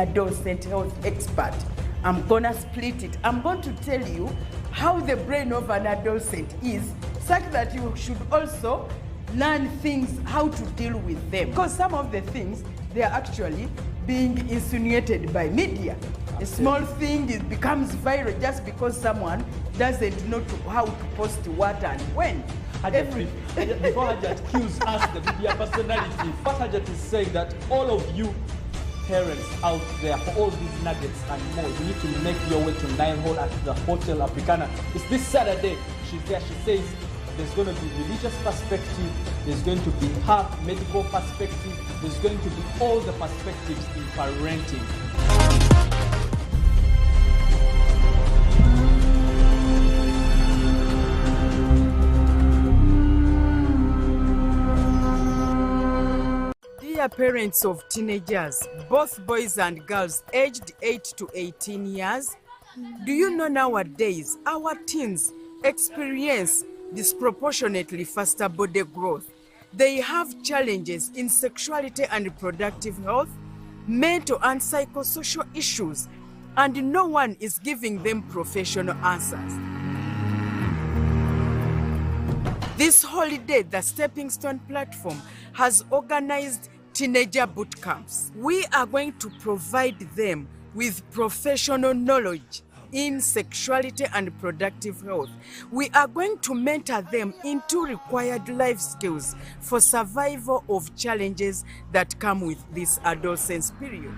adolescent health expert. I'm gonna split it. I'm going to tell you how the brain of an adolescent is, such that you should also learn things, how to deal with them. Because some of the things, they are actually being insinuated by media. A small thing, it becomes viral just because someone doesn't know how to post what and when. Before Hajat kills us, the media personality, what Hajat is saying that all of you parents out there, for all these nuggets and more, you need to make your way to 9 Hall at the Hotel Africana. It's this Saturday. She's there. She says there's going to be religious perspective, there's going to be her medical perspective, there's going to be all the perspectives in parenting. Dear parents of teenagers, both boys and girls aged 8 to 18 years, do you know nowadays our teens experience disproportionately faster body growth? They have challenges in sexuality and reproductive health, mental and psychosocial issues, and no one is giving them professional answers. This holiday, the Stepping Stone platform has organized teenager boot camps. We are going to provide them with professional knowledge in sexuality and reproductive health. We are going to mentor them into required life skills for survival of challenges that come with this adolescence period.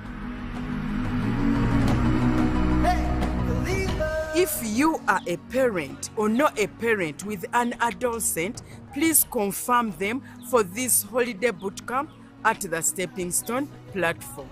If you are a parent or know a parent with an adolescent, please confirm them for this holiday bootcamp at the Stepping Stone platform.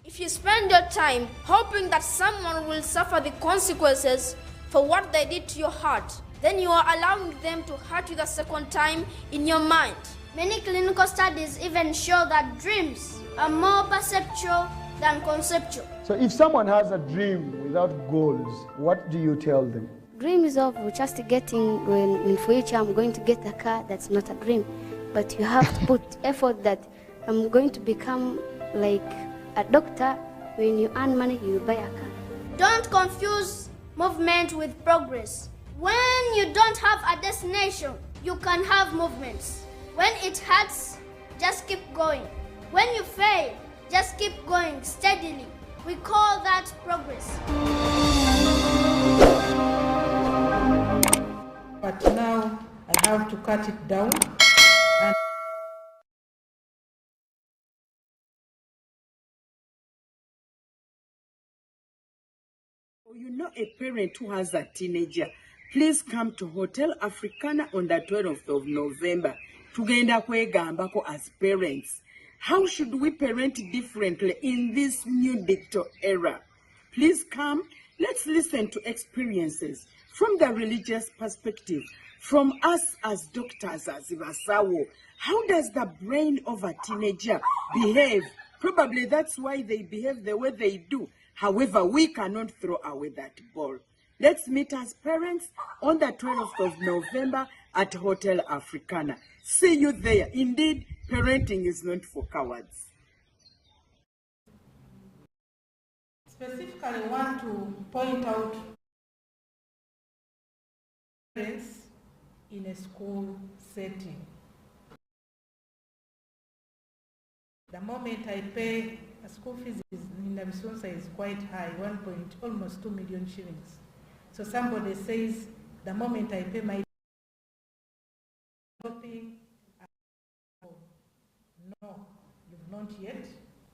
If you spend your time hoping that someone will suffer the consequences for what they did to your heart, then you are allowing them to hurt you the second time in your mind. Many clinical studies even show that dreams are more perceptual than conceptual. So if someone has a dream without goals, what do you tell them? Dream is of just getting, when in future I'm going to get a car. That's not a dream. But you have to put effort that I'm going to become like a doctor. When you earn money, you buy a car. Don't confuse movement with progress. When you don't have a destination, you can have movements. When it hurts, just keep going. When you fail, just keep going steadily. We call that progress. But now I have to cut it down. And you know a parent who has a teenager, please come to Hotel Africana on the 12th of November. Tugenda kwegambako as parents. How should we parent differently in this new digital era? Please come, let's listen to experiences from the religious perspective, from us as doctors, as Ibasawo. How does the brain of a teenager behave? Probably that's why they behave the way they do. However, we cannot throw away that ball. Let's meet as parents on the 12th of November at Hotel Africana. See you there. Indeed, parenting is not for cowards. Specifically, I want to point out parents in a school setting. The moment I pay, a school fees in Nabisonsa is quite high, almost 2 million shillings. So somebody says, the moment I pay my shopping, no, you've not yet.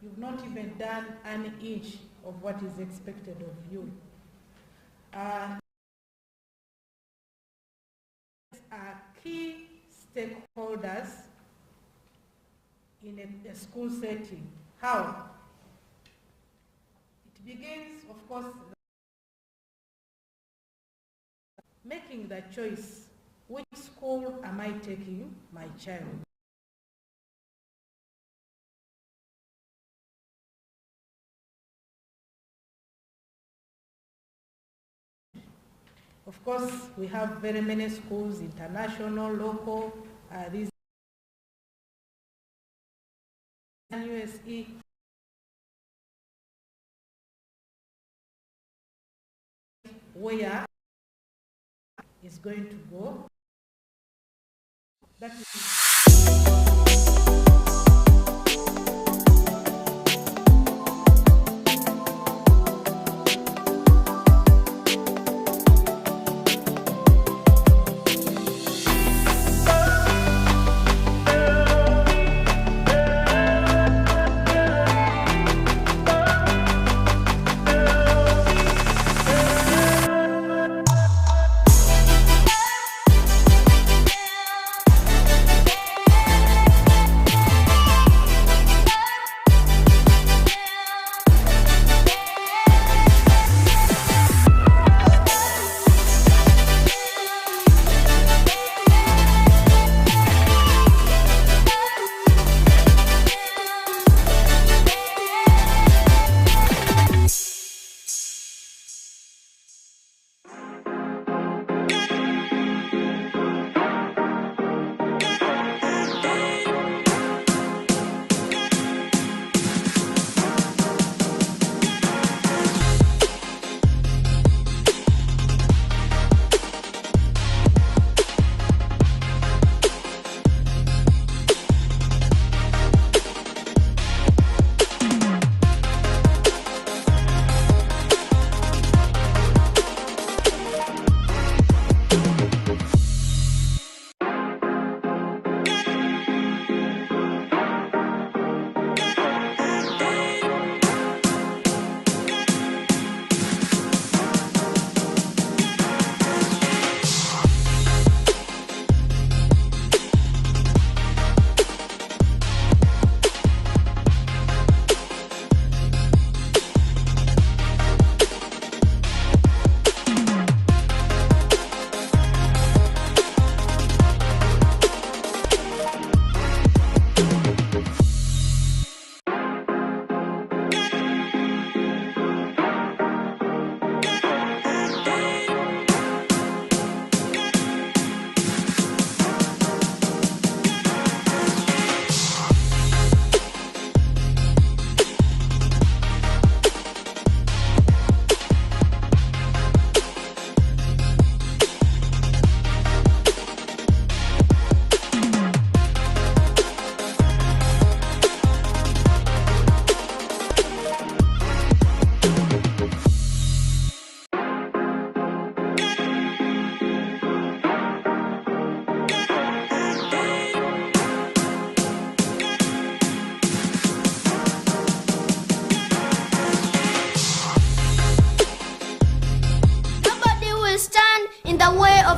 You've not even done an inch of what is expected of you. Are key stakeholders in a school setting. How? It begins, of course, making the choice, which school am I taking my child? Of course, we have very many schools, international, local, these USE. Where is going to go? That is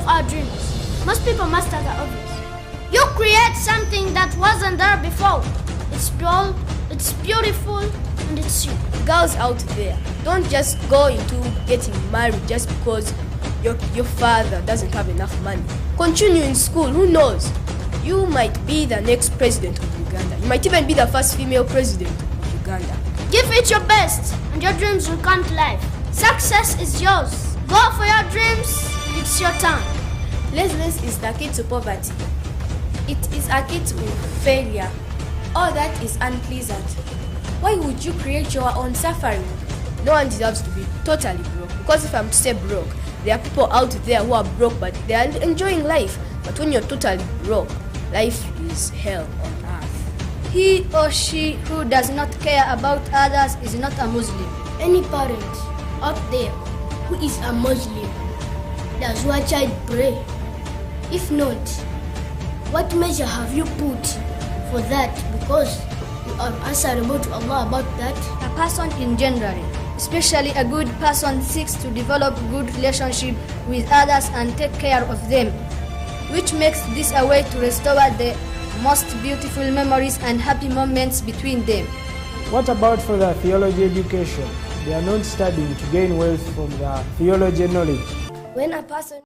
our dreams. Most people master the obvious. You create something that wasn't there before. It's bold, it's beautiful, And it's you. Girls out there, don't just go into getting married just because your father doesn't have enough money. Continue in school, who knows? You might be the next president of Uganda. You might even be the first female president of Uganda. Give it your best, and your dreams will come to life. Success is yours. Go for your dreams. It's your turn. Laziness is the key to poverty. It is a key to failure. All that is unpleasant. Why would you create your own suffering? No one deserves to be totally broke. Because if I'm to say broke, there are people out there who are broke but they are enjoying life. But when you're totally broke, life is hell on earth. He or she who does not care about others is not a Muslim. Any parent out there who is a Muslim, does your child pray? If not, what measure have you put for that? Because you are answerable to Allah about that. A person in general, especially a good person, seeks to develop good relationship with others and take care of them, which makes this a way to restore the most beautiful memories and happy moments between them. What about for the theology education? They are not studying to gain wealth from the theology knowledge. When a person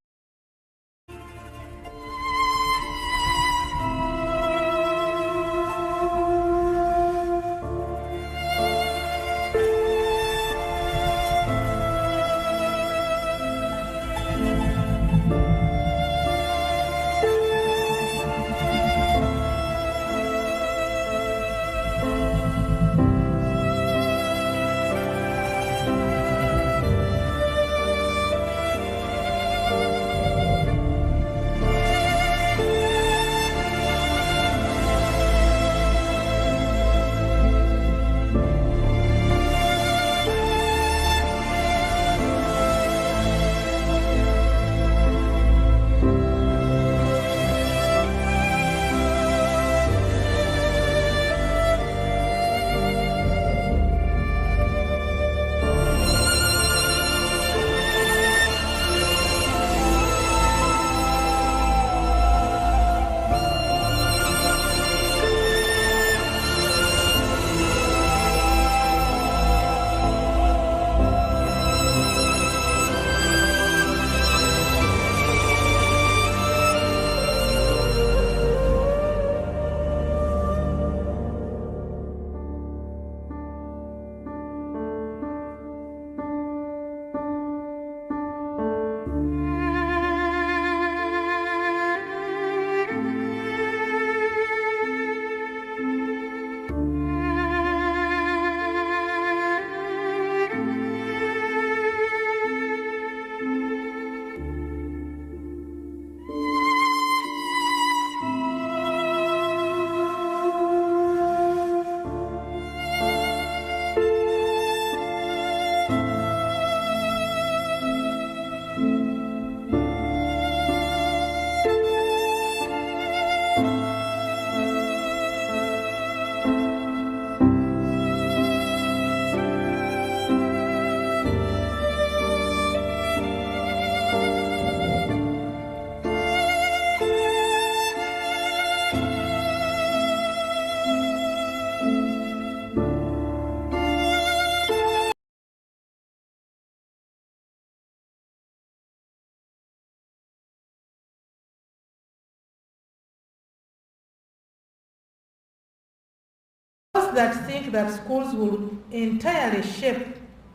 Those that think that schools will entirely shape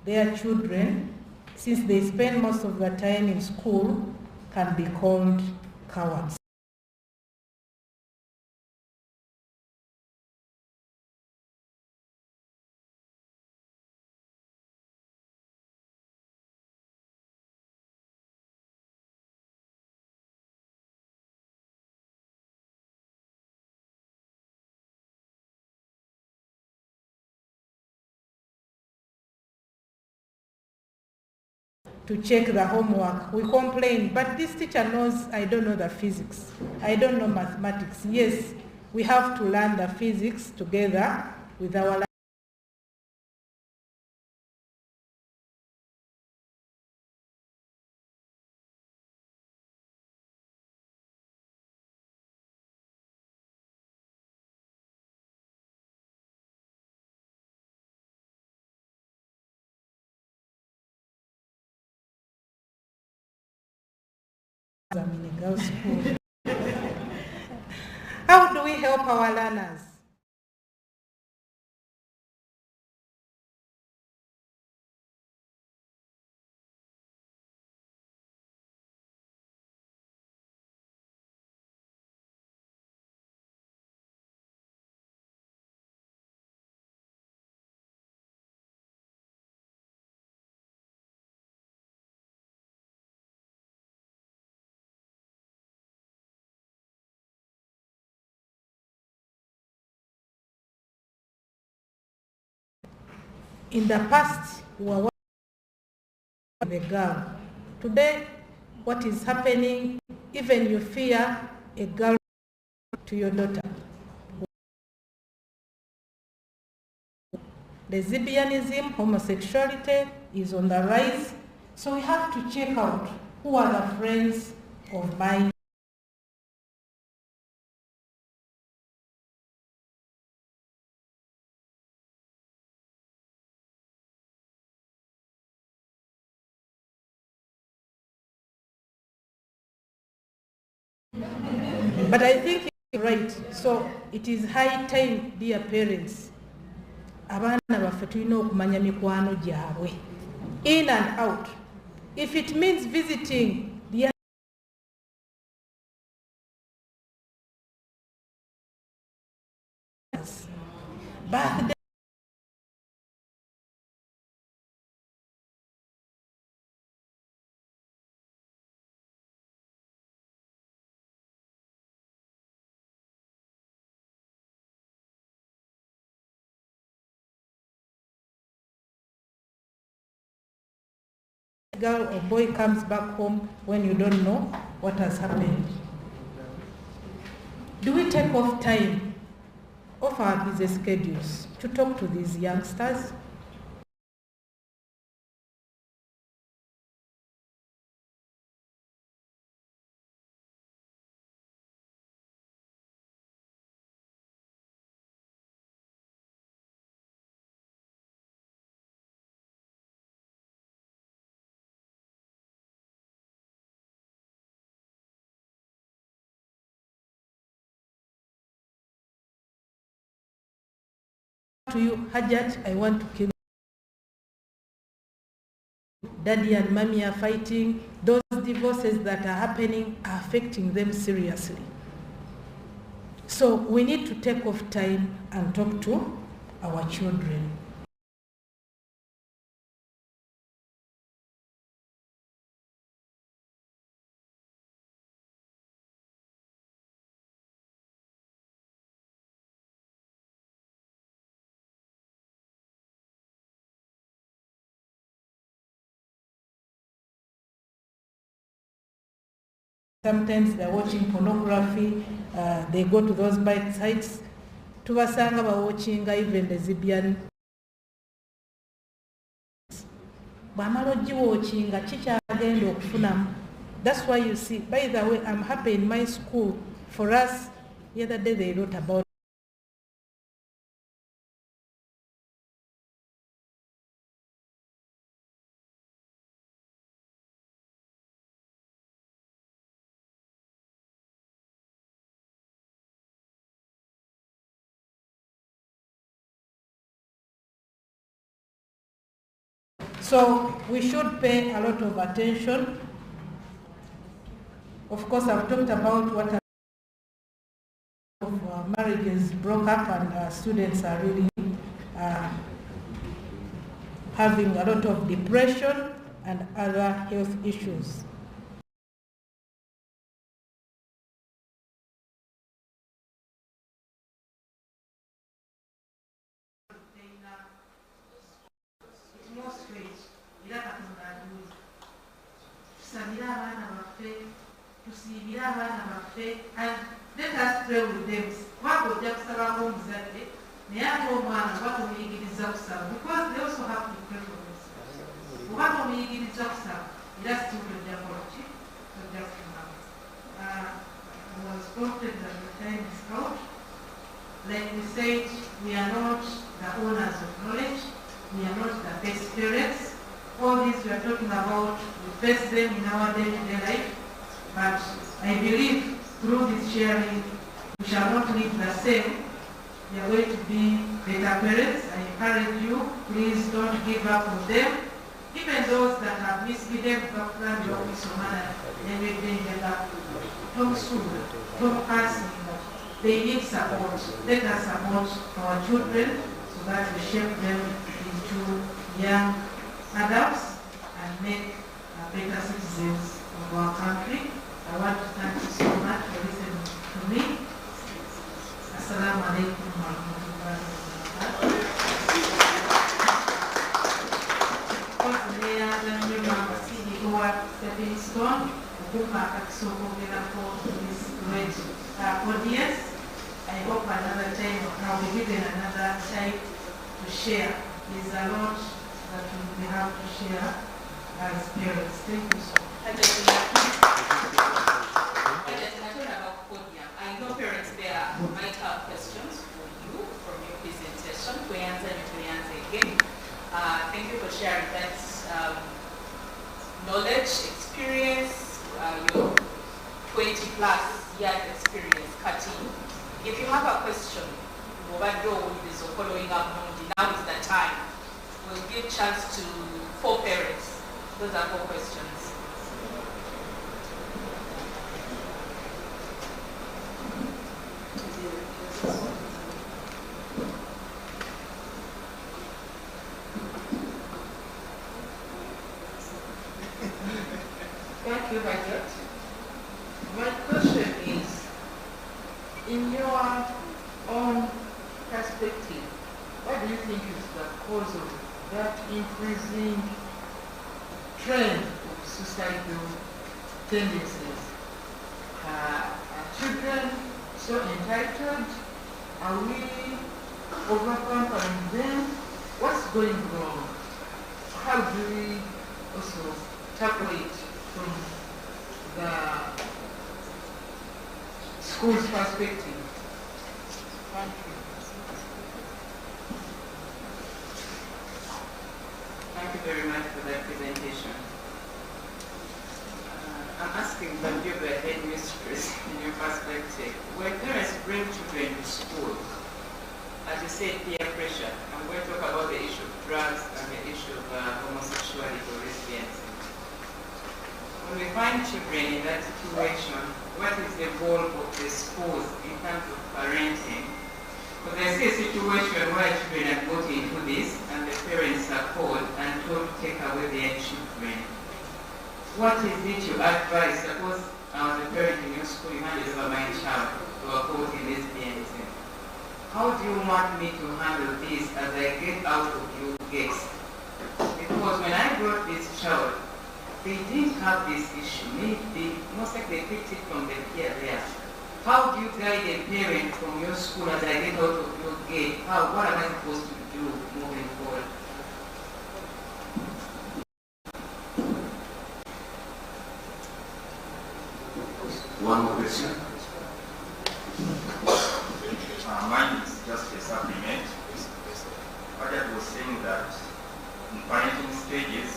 their children since they spend most of their time in school can be called cowards. To check the homework. We complain, but this teacher knows I don't know the physics. I don't know mathematics. Yes, we have to learn the physics together with our I'm in a girls' school. How do we help our learners? In the past, we were working with a girl. Today, what is happening, even you fear a girl to your daughter. Lesbianism, homosexuality is on the rise. So we have to check out who are the friends of mine. But I think you're right. So it is high time, dear parents, abaana baffe tulina okumanya mikwano gyabwe in and out. If it means visiting the birthday, girl or boy comes back home when you don't know what has happened. Do we take off time off our busy schedules to talk to these youngsters? To you, Hajat, I want to kill Daddy and Mommy are fighting. Those divorces that are happening are affecting them seriously. So we need to take off time and talk to our children. Sometimes they're watching pornography, they go to those bite sites. Tubasanga ba watching even lesbian. Bamalo watching chikyagenda okufunamu. That's why you see, by the way, I'm happy in my school. For us, the other day they wrote about so we should pay a lot of attention. Of course, I've talked about what marriages broke up and students are really having a lot of depression and other health issues. And let us pray with them. Because they also have to pray for themselves. Was prompted that the time is out. Like we said, we are not the owners of knowledge. We are not the best parents. All these we are talking about, we face them in our day-to-day life. But I believe through this sharing, we shall not live the same. We are going to be better parents. I encourage you, please don't give up on them. Even those that have misbehaved, background, your manner, everything that have don't sue, don't ask me. They need support. Let us support our children so that we shape them into young adults and make better citizens of our country. I want to thank you so much for listening to me. Assalamu alaikum wa rahmatullahi wa barakatuh. Stepping stone, this great audience. I hope another time I'll be given another time to share. There's a lot that we have to share as parents. Thank you so much. I know parents there might have questions for you from your presentation. Again. Thank you for sharing that knowledge, experience, your 20 plus years experience cutting. If you have a question, following up, now is the time. We'll give chance to 4 parents. Those are 4 questions. Thank you, Bridget. My question is, in your own perspective, what do you think is the cause of that increasing trend of suicidal tendencies? Are children so entitled? Are we over-pampering them? What's going wrong? How do we also tackle it from the school's perspective? Thank you. Thank you very much for that presentation. I'm asking from you, the headmistress, in your perspective, when parents bring children to school, as you said, peer pressure, I'm going to talk about the issue of drugs and the issue of homosexuality or lesbianism. When we find children in that situation, what is the goal of the schools in terms of parenting? Because I see a situation where children are got into this and the parents are called and told to take away their children. What is it you advise? Suppose I was a parent in your school, you handed over my child to a caught in lesbianism. How do you want me to handle this as I get out of your gates? Because when I brought this child, they didn't have this issue. Maybe most likely they picked it from the peer there. How do you guide a parent from your school as I get out of your gate? What am I supposed to do moving forward? One more question. Mine is just a supplement. Ajat was saying that in parenting stages,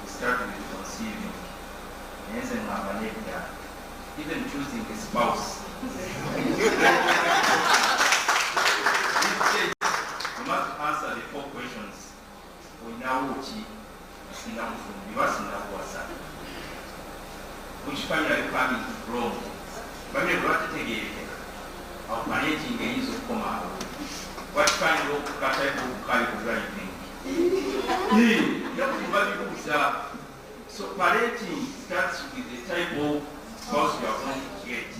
we start with conceiving, and then even choosing a spouse. You must answer the 4 questions. Which family are you coming from? Family our parenting is of Koma. What kind of type of driving? So parenting starts with the type of spouse you are going to get.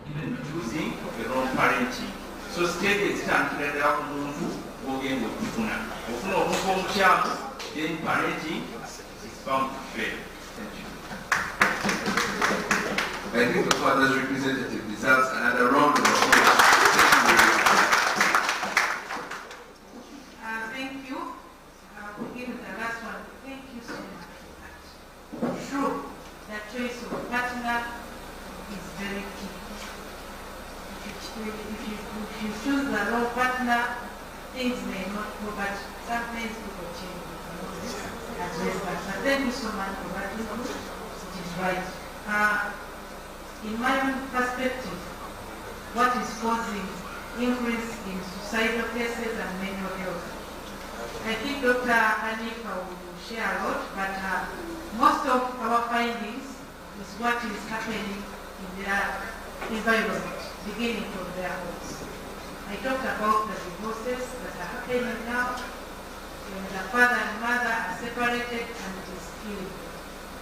Even choosing the wrong parenting. So stages stand to the again with Puna. Then parenting is bound to fail. Thank you. I think the father's representative deserves another round of applause. Thank you. I'll give the last one. Thank you so much for that. True, the choice of partner is very key. If you choose the wrong partner, things may not go, but sometimes people change. Address that. thank you so much for that input. It is right. In my own perspective, what is causing increase in suicidal cases and mental health? I think Dr. Hanifa will share a lot, but most of our findings is what is happening in their environment, beginning from their homes. I talked about the divorces that are happening now, when the father and mother are separated and it is killing them.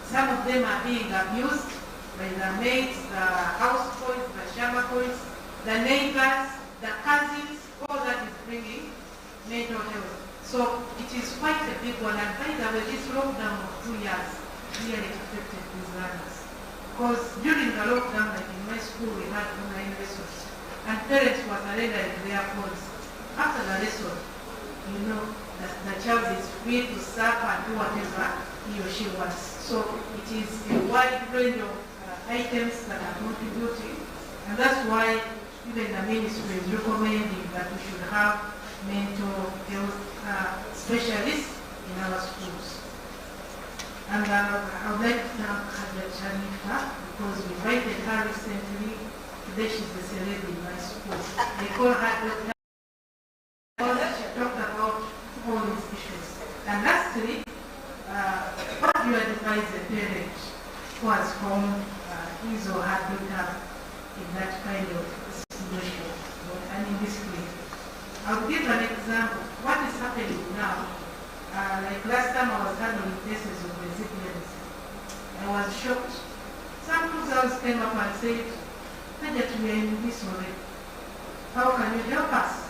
Some of them are being abused by the maids, the houseboys, the shamba boys, the neighbors, the cousins, all that is bringing mental health. So it is quite a big one. And by the way, this lockdown of 2 years really affected these learners. Because during the lockdown, like in my school, we had online lessons. And parents were surrendering their phones. After the lesson, you know, the child is free to surf and do whatever he or she wants. So it is a wide range of items that are contributing. And that's why even the ministry is recommending that we should have mental health specialists in our schools. And I would like to thank Hajat Hanifa because we invited her recently. Today she's the celebrity in my school. They call her Dr. Because she talked about all these issues. And lastly, what do you advise a parent who has found his or her daughter in that kind of situation and in this case? I'll give an example. What is happening now? Like last time I was handling cases of resilience. I was shocked. Some girls came up and said, Hajat, we are in this already. How can you help us?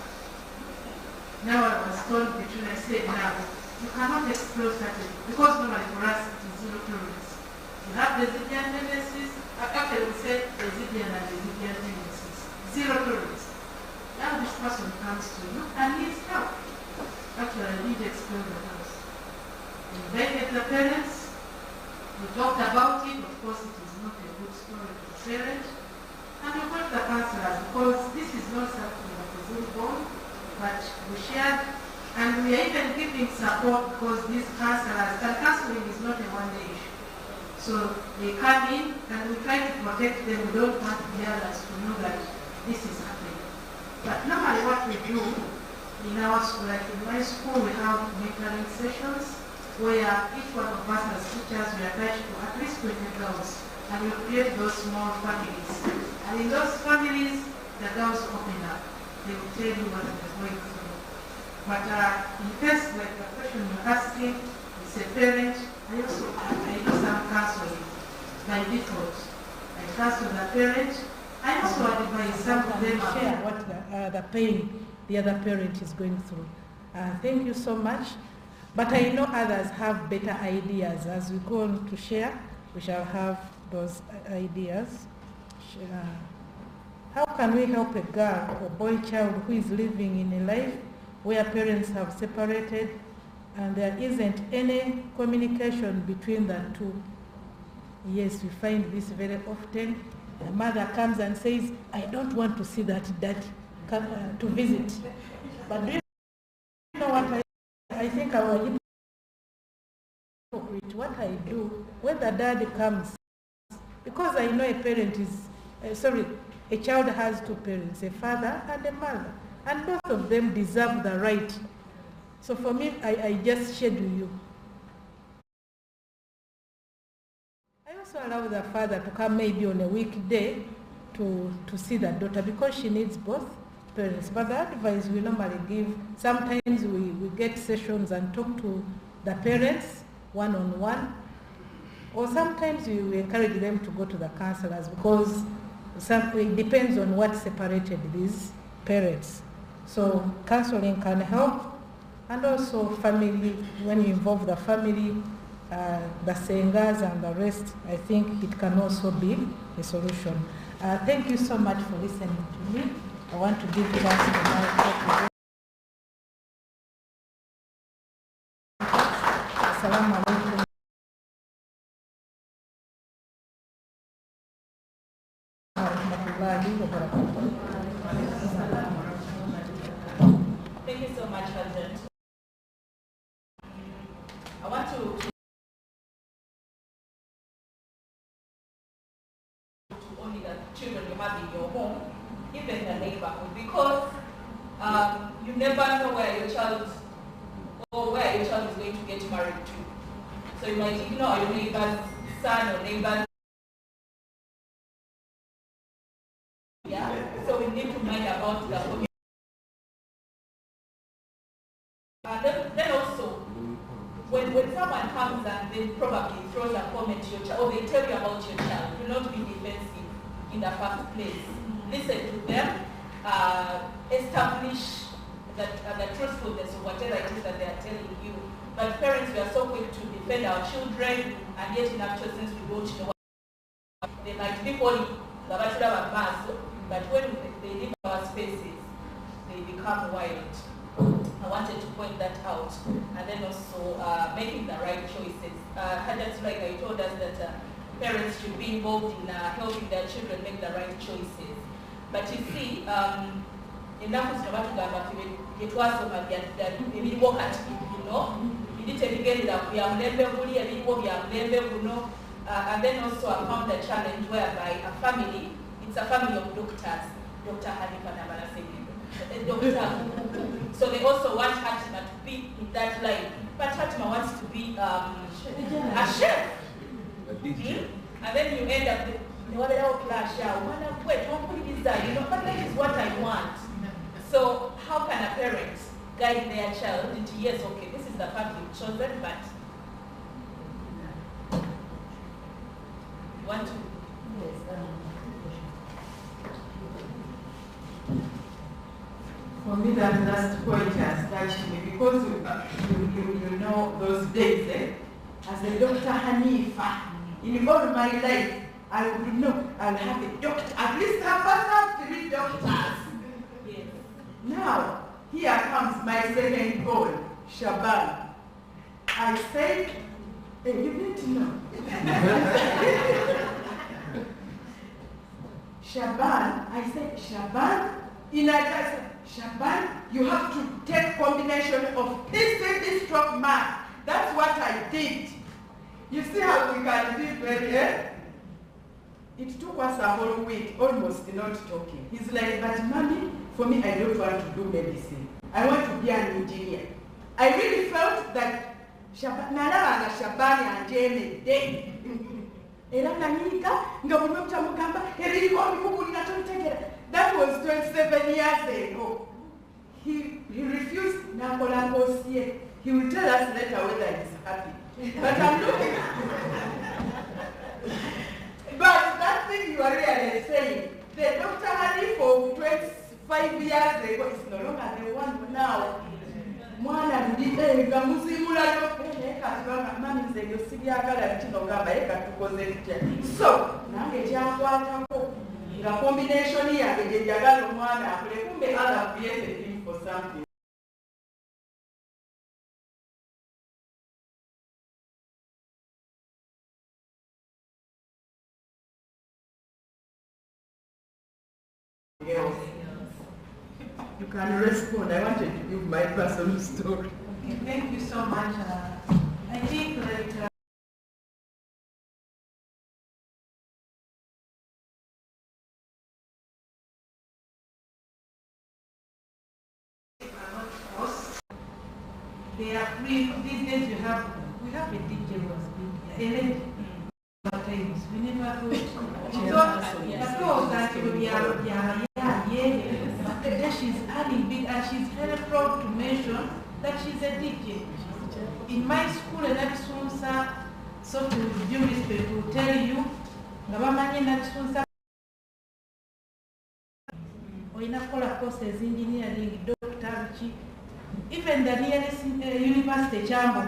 Now I was told between, I said, now, you cannot explore strategy because normally for us it is zero tolerance. You have resilient tendencies. Actually, we said resilient and resilient tendencies. Zero tolerance. Now this person comes to you and needs help. Actually, I need to explain the house. We invited the parents. We talked about it. Of course, it is not a good story to the parent. And we got the counselors because this is not something that is inborn, but we shared. And we are even giving support because these counselors, and counseling is not a one-day issue. So they come in and we try to protect them. We don't want the others to know that this is happening. But normally what we do in our school, like in my school, we have mentoring sessions where each one of us as teachers, we attach to at least 20 girls and we create those small families. And in those families, the girls open up. They will tell you what they're going through. But in case like the question you're asking, it's a parent, I do some counseling by default. I counsel the parent. I also advise some of them share what the pain the other parent is going through. Thank you so much. But I know others have better ideas. As we go on to share, we shall have those ideas. How can we help a girl or boy child who is living in a life where parents have separated and there isn't any communication between the two? Yes, we find this very often. The mother comes and says, I don't want to see that dad to visit. But do you know what I think our hypocrite, what I do when the dad comes, because I know a parent is, a child has two parents, a father and a mother, and both of them deserve the right. So for me, I just schedule you. I also allow the father to come maybe on a weekday to see the daughter because she needs both parents. But the advice we normally give, sometimes we get sessions and talk to the parents one-on-one, or sometimes we encourage them to go to the counselors because it depends on what separated these parents. So counseling can help, and also family, when you involve the family, the Sengas and the rest, I think it can also be a solution. Thank you so much for listening to me. I want to give chance to my Assalamu alaikum. Thank you so much, Hajat. I want to children you have in your home, even the neighborhood, because you never know where your child is going to get married to. So you might ignore your neighbor's son or neighbor's. Yeah. So we need to mind about the community. Then also, when someone comes and they probably throws a comment to your child, or they tell you about your child, do not be defensive in the first place. Listen to them, establish the truthfulness of whatever it is that they are telling you. But parents, we are so quick to defend our children, and yet in actual sense we don't know what they might be calling the bachelor of mass, but when they leave our spaces, they become wild. I wanted to point that out, and then also making the right choices. Just like I told us that parents should be involved in helping their children make the right choices. But you see, enough is about to go it was over the work at you know, you didn't again that we are and then also I found a challenge whereby a family, it's a family of doctors, Dr. Hanifa Nabarasegi, doctor. So they also want Hatima to be in that line, but Hatima wants to be a chef. And then you end up but that is what I want. So how can a parent guide their child into, yes, okay, this is the path you've chosen, but you want to? Yes. For me, that last point has touched me because you know those days, as a Dr. Hanifa, in all my life, I would know I'll have a doctor, at least I must have 3 doctors. Yes. Now, here comes my second goal, Shaban. I said, hey, you need to know. Shaban, I said, Shaban, Shaban, you have to take combination of PCB stroke math. That's what I did. You see how we can do very It took us a whole week, almost not talking. He's like, but mommy, for me, I don't want to do medicine. I want to be an engineer. I really felt that Shaban and Jamie day. That was 27 years ago. He refused. He will tell us later whether he's happy. But I'm looking. But that thing you are really saying, the Dr. Hani for 25 years ago is no longer the one now. So, the combination here, I'll create him for something. Yes. You can respond. I wanted to give my personal story. Okay, thank you so much. I think that they are free. These days we have a DJ who was being times. We never thought that she's earning big, and she's very proud to mention that she's a DJ. In my school, and that Sunsa, so to due respect to tell you, courses, engineering, doctor, even the nearest university, Jambo,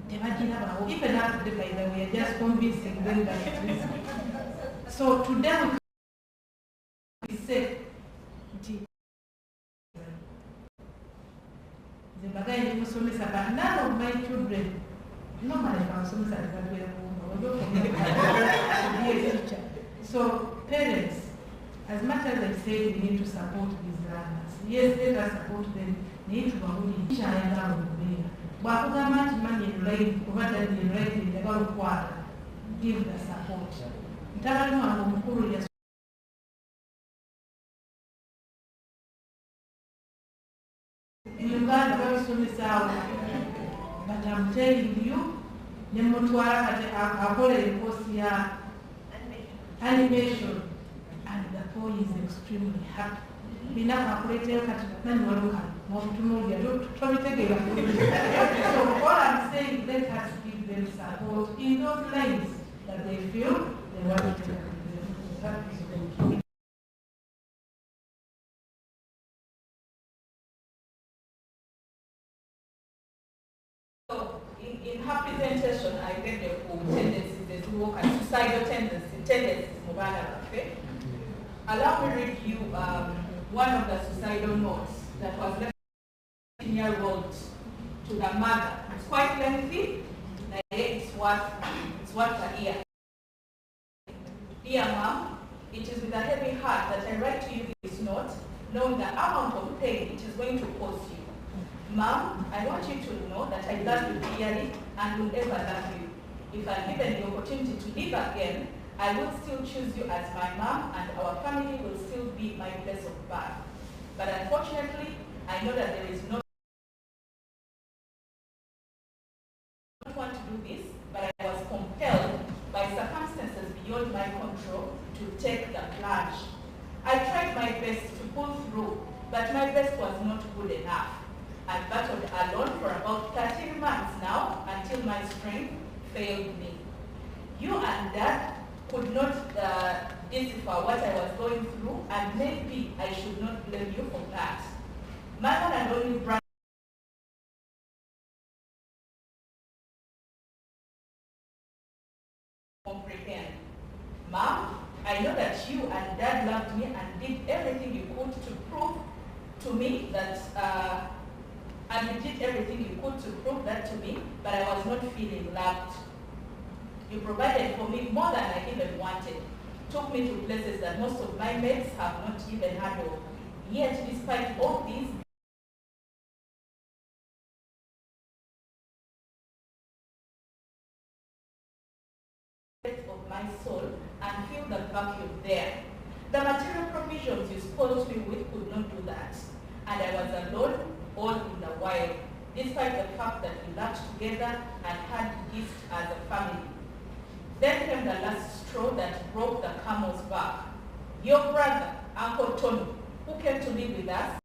even after the by the way, just convincing them that it is. So to them, we say, but none of my children, normally to be a teacher. So parents, as much as I say we need to support these learners, yes, let us support them. Need to be give the support. I'm telling you, nemutwala kati akole course ya animation, and the boy is extremely happy. Bina kakuletea kati nani waluka mwamutunulia tuwabitegera. So all I'm saying, let us give them support in those lines that they feel they want to take. In her presentation, I read the book Tendencies to Work and Suicidal Tendencies Mubala Cafe. Allow me to read you one of the suicidal notes that was left 15-year-old to the mother. It's quite lengthy, but it's worth a ear. Dear Mom, it is with a heavy heart that I write to you this note, knowing the amount of pain it is going to cause you. Mom, I want you to know that I love you dearly and will ever love you. If I'm given the opportunity to live again, I will still choose you as my mom, and our family will still be my place of birth. But unfortunately, I know that there is no want to do this, but I was compelled by circumstances beyond my control to take the plunge. I tried my best to pull through, but my best was not good enough. I battled alone for about 13 months now until my strength failed me. You and Dad could not decipher what I was going through, and maybe I should not blame you for that. My one and only brother comprehend. Mom, I know that you and Dad loved me and did everything you could to prove to me that but I was not feeling loved. You provided for me more than I even wanted. Took me to places that most of my mates have not even heard of. Yet, despite all these, of my soul and feel the vacuum there. The material provisions you spoiled me with could not do that. And I was alone, all in the wild, despite the fact that we laughed together and had gifts as a family. Then came the last straw that broke the camel's back. Your brother, Uncle Tony, who came to live with us,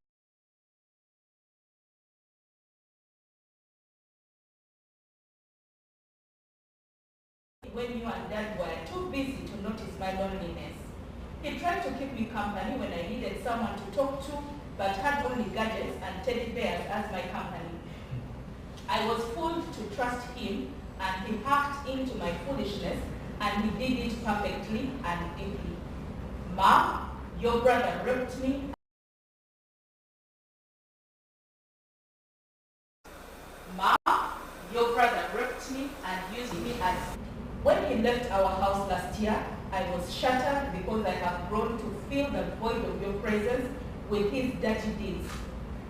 when you and Dad were too busy to notice my loneliness. He tried to keep me company when I needed someone to talk to, but had only gadgets and teddy bears as my company. I was fooled to trust him, and he hacked into my foolishness, and he did it perfectly and deeply. Mom, your brother raped me. Mom, your brother raped me and used me as... When he left our house last year, I was shattered because I have grown to feel the void of your presence with his dirty deeds.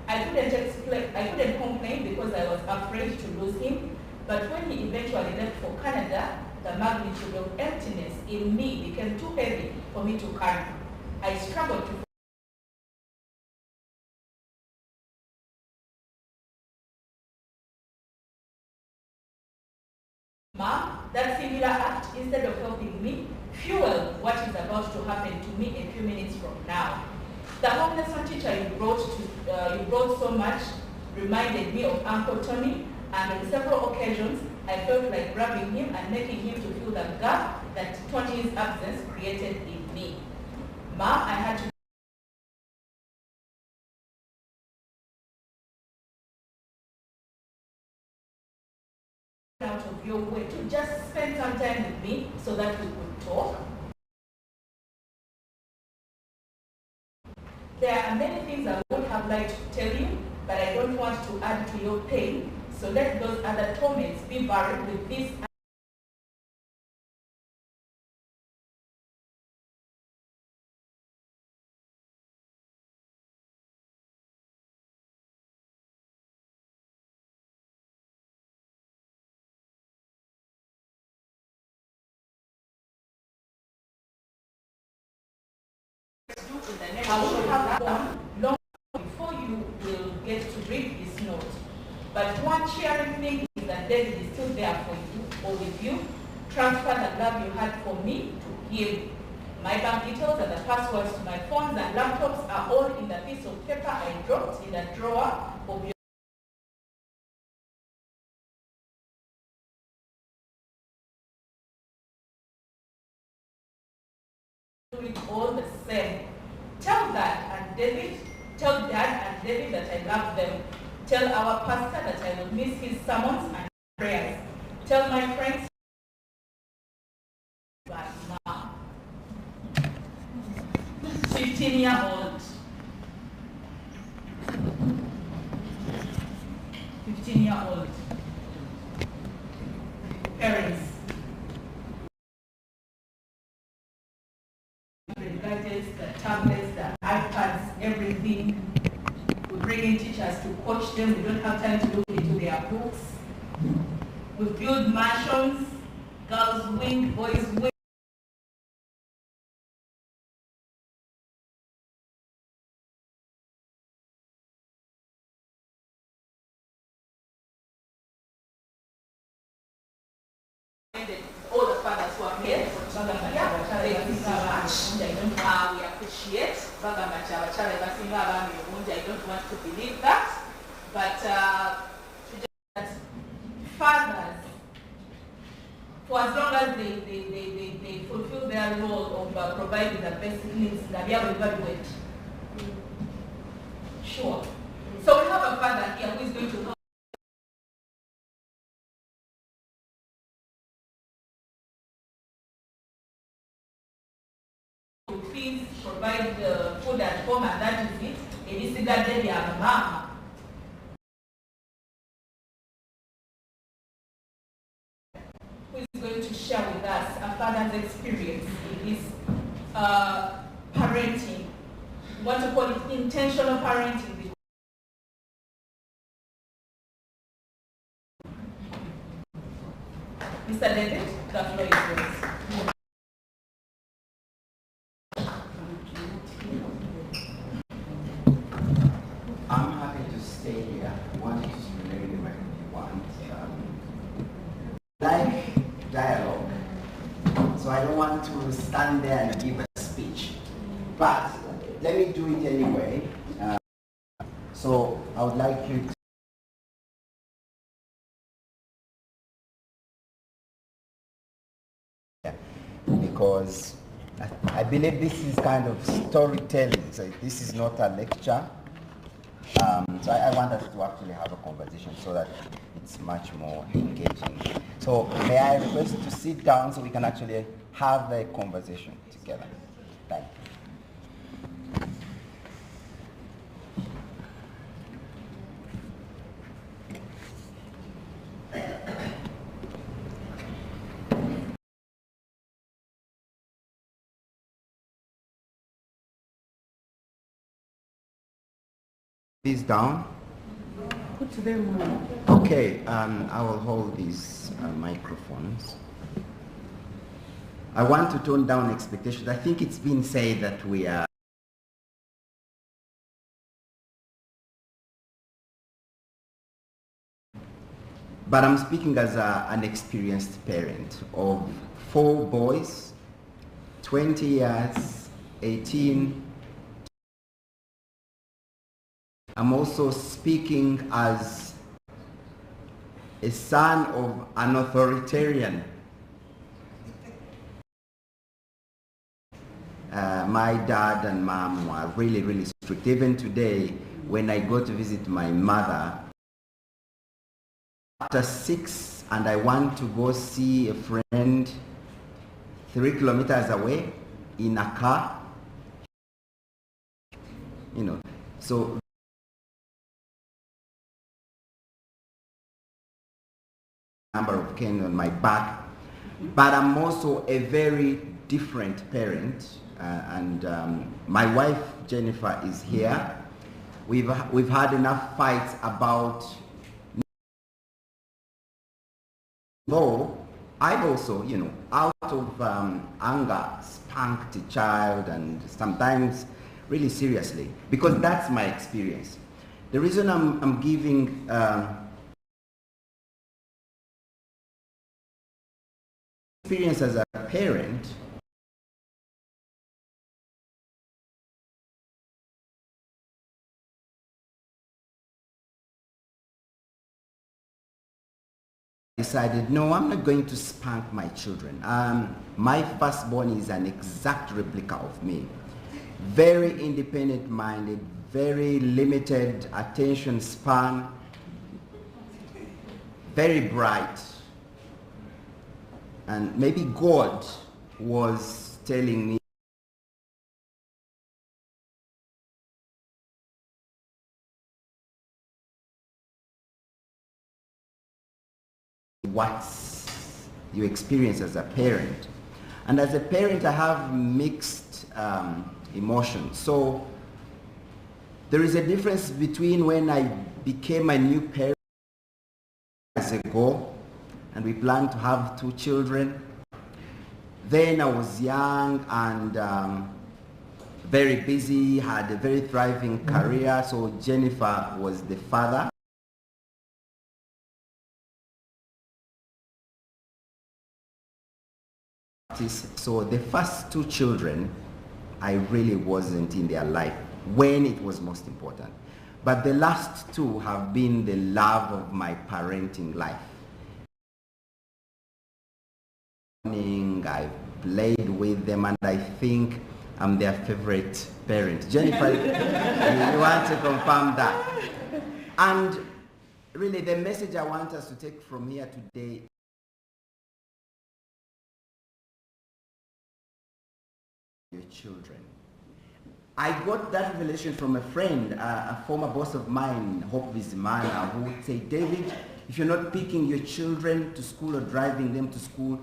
I couldn't complain because I was afraid to lose him, but when he eventually left for Canada, the magnitude of emptiness in me became too heavy for me to carry. I struggled to Mom, that singular act, instead of helping me, fueled what is about to happen to me a few minutes from now. The homeless teacher you brought so much reminded me of Uncle Tony, and on several occasions, I felt like grabbing him and making him to fill the gap that Tony's absence created in me. Mom, I had to out of your way to just spend some time with me so that we could talk. There are many things I would have liked to tell you, but I don't want to add to your pain, so let those other torments be buried with this. I should have gone long before you will get to read this note. But one cheering thing is that that David is still there for you or with you. Transfer the love you had for me to him. My bank details and the passwords to my phones and laptops are all in the piece of paper I dropped in the drawer of your doing all the same. Tell Dad and David that I love them. Tell our pastor that I will miss his sermons and prayers. Tell my friends but now 15-year-old. 15-year-old. Parents. The gadgets, the tablets, the iPads, everything. We bring in teachers to coach them. We don't have time to look into their books. We build mansions, girls wing, boys wing. All the fathers who are here, thank you so much. We appreciate. I don't want to believe that, but fathers, for as long as they fulfill their role of providing the basic needs, they will evaluate. Sure. So we have a father here who is going to help. Please provide the food at home, and that is it. It is that they are mama. Who is going to share with us a father's experience in his parenting? We want to call it intentional parenting. Mr. David, the floor is yours. I'm happy to stay here. What is really what you want? Like dialogue. So I don't want to stand there and give a speech. But let me do it anyway. So I would like you to, because I believe this is kind of storytelling. So this is not a lecture. So I want us to actually have a conversation so that it's much more engaging. So may I request to sit down so we can actually have a conversation together. Thank you. These down. Put them on. Okay, I will hold these microphones. I want to tone down expectations. I think it's been said that we are but I'm speaking as an experienced parent of 4 boys, 20 years, 18. I'm also speaking as a son of an authoritarian. My dad and mom were really, really strict. Even today, when I go to visit my mother, after 6 and I want to go see a friend 3 kilometers away in a car, you know, so number of cane on my back, but I'm also a very different parent, and my wife Jennifer is here. We've had enough fights about, though I've also, you know, out of anger spanked a child, and sometimes really seriously, because that's my experience. The reason I'm giving experience as a parent, decided, no, I'm not going to spank my children. My firstborn is an exact replica of me. Very independent-minded, very limited attention span, very bright. And maybe God was telling me what you experience as a parent. And as a parent, I have mixed emotions. So there is a difference between when I became a new parent years ago, and we planned to have 2 children. Then I was young and very busy, had a very thriving career, so Jennifer was the father. So the first 2 children, I really wasn't in their life when it was most important. But the last 2 have been the love of my parenting life. I played with them and I think I'm their favorite parent. Jennifer, you want to confirm that? And really the message I want us to take from here today, your children. I got that revelation from a friend, a former boss of mine, Hope Bizimana, who would say, David, if you're not picking your children to school or driving them to school,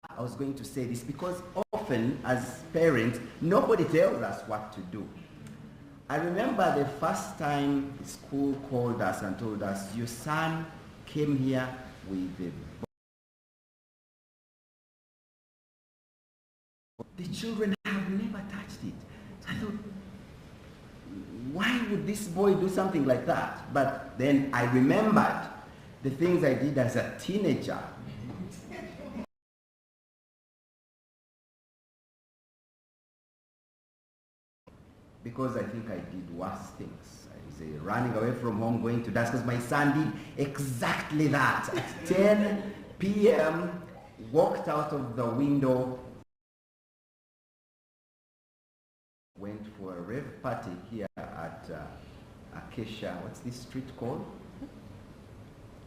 I was going to say this because often as parents, nobody tells us what to do. I remember the first time school called us and told us, your son came here with a the children have never touched it. So I thought, why would this boy do something like that? But then I remembered the things I did as a teenager. Because I think I did worse things. I say running away from home, going to dance, because my son did exactly that. At 10 p.m., walked out of the window, went for a rave party here at Acacia. What's this street called?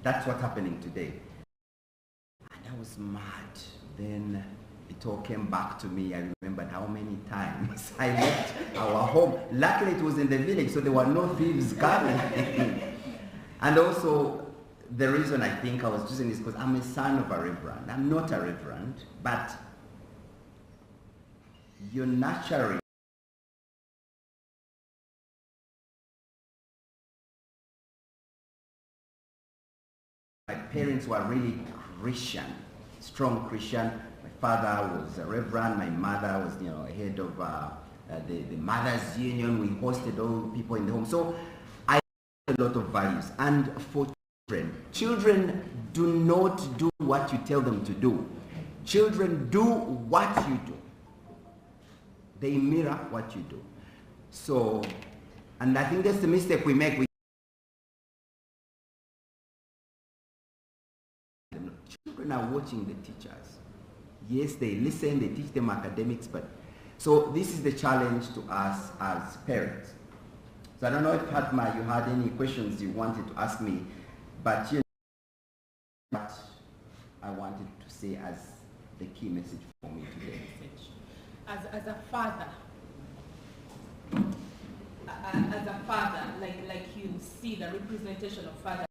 That's what's happening today. And I was mad. Then it all came back to me. I remembered how many times I left our home. Luckily it was in the village, so there were no thieves coming. And also, the reason I think I was choosing this because I'm a son of a reverend. I'm not a reverend, but you're nurturing. My parents were really Christian, strong Christian. My father was a reverend. My mother was, head of the Mothers Union. We hosted all people in the home. So I had a lot of values. And for children do not do what you tell them to do. Children do what you do. They mirror what you do. So, and I think that's the mistake we make. Children are watching the teachers. Yes, they listen, they teach them academics, but so this is the challenge to us as parents. So I don't know if Padma, you had any questions you wanted to ask me, but you know what I wanted to say as the key message for me today. As a father, like you see the representation of father.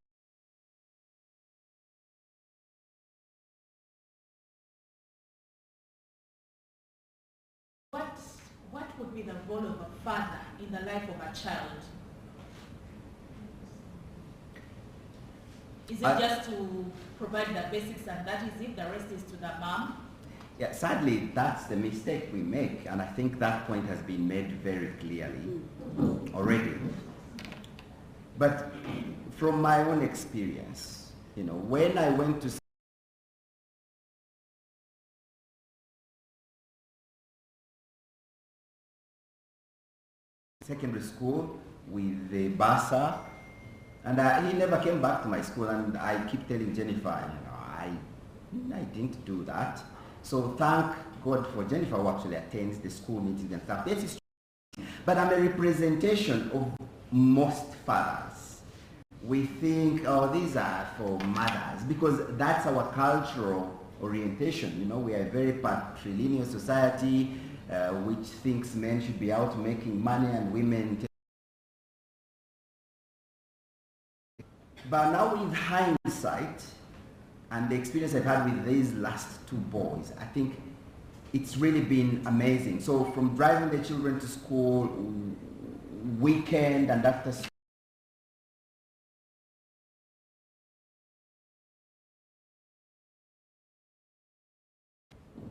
What would be the role of a father in the life of a child? Is it just to provide the basics and that is it, the rest is to the mom? Yeah, sadly, that's the mistake we make, and I think that point has been made very clearly already. But from my own experience, You know, when I went to secondary school with the bursar, and he never came back to my school, and I keep telling Jennifer, you know, I didn't do that. So thank God for Jennifer, who actually attends the school meetings and stuff. This is true. But I'm a representation of most fathers. We think, oh, these are for mothers, because that's our cultural orientation. You know, we are a very patrilineal society, which thinks men should be out making money and women. But now with hindsight and the experience I've had with these last two boys, I think it's really been amazing. So from driving the children to school, weekend and after school,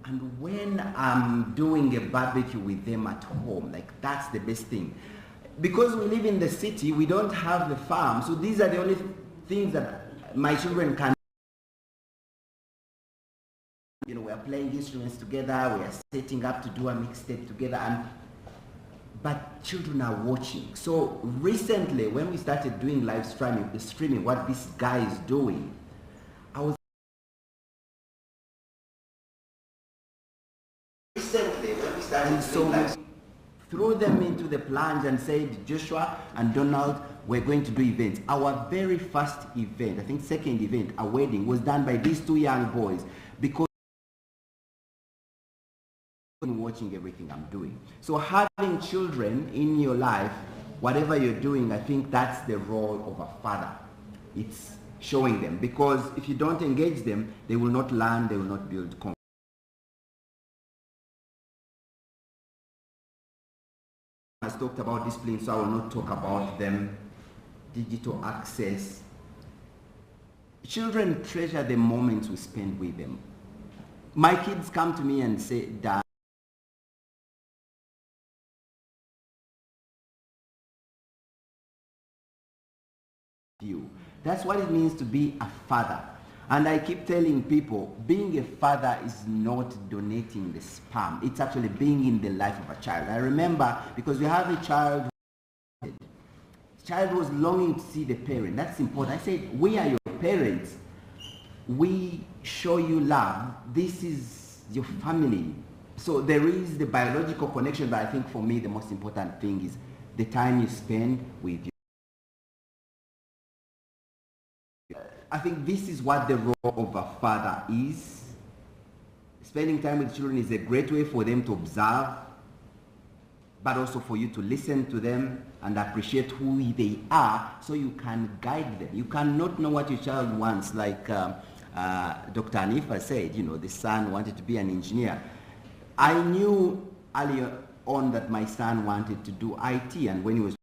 and when I'm doing a barbecue with them at home, like that's the best thing. Because we live in the city, we don't have the farm, so these are the only things that my children can. You know, we are playing instruments together, we are setting up to do a mixtape together, but children are watching. So recently, when we started doing live streaming, what this guy is doing, I was recently when we started doing live, threw them into the plunge and said, Joshua and Donald, we're going to do events. Our very first event, I think second event, a wedding, was done by these two young boys, because watching everything I'm doing. So having children in your life, whatever you're doing, I think that's the role of a father. It's showing them, because if you don't engage them, they will not learn, they will not build confidence. Has talked about discipline, so I will not talk about them. Digital access. Children treasure the moments we spend with them. My kids come to me and say, Dad, you. That's what it means to be a father. And I keep telling people, being a father is not donating the sperm. It's actually being in the life of a child. I remember, because we have a child, the child was longing to see the parent. That's important. I said, we are your parents. We show you love. This is your family. So there is the biological connection, but I think for me the most important thing is the time you spend with your. I think this is what the role of a father is. Spending time with children is a great way for them to observe, but also for you to listen to them and appreciate who they are, so you can guide them. You cannot know what your child wants, like Dr. Anifa said, you know, the son wanted to be an engineer. I knew earlier on that my son wanted to do IT, and when he was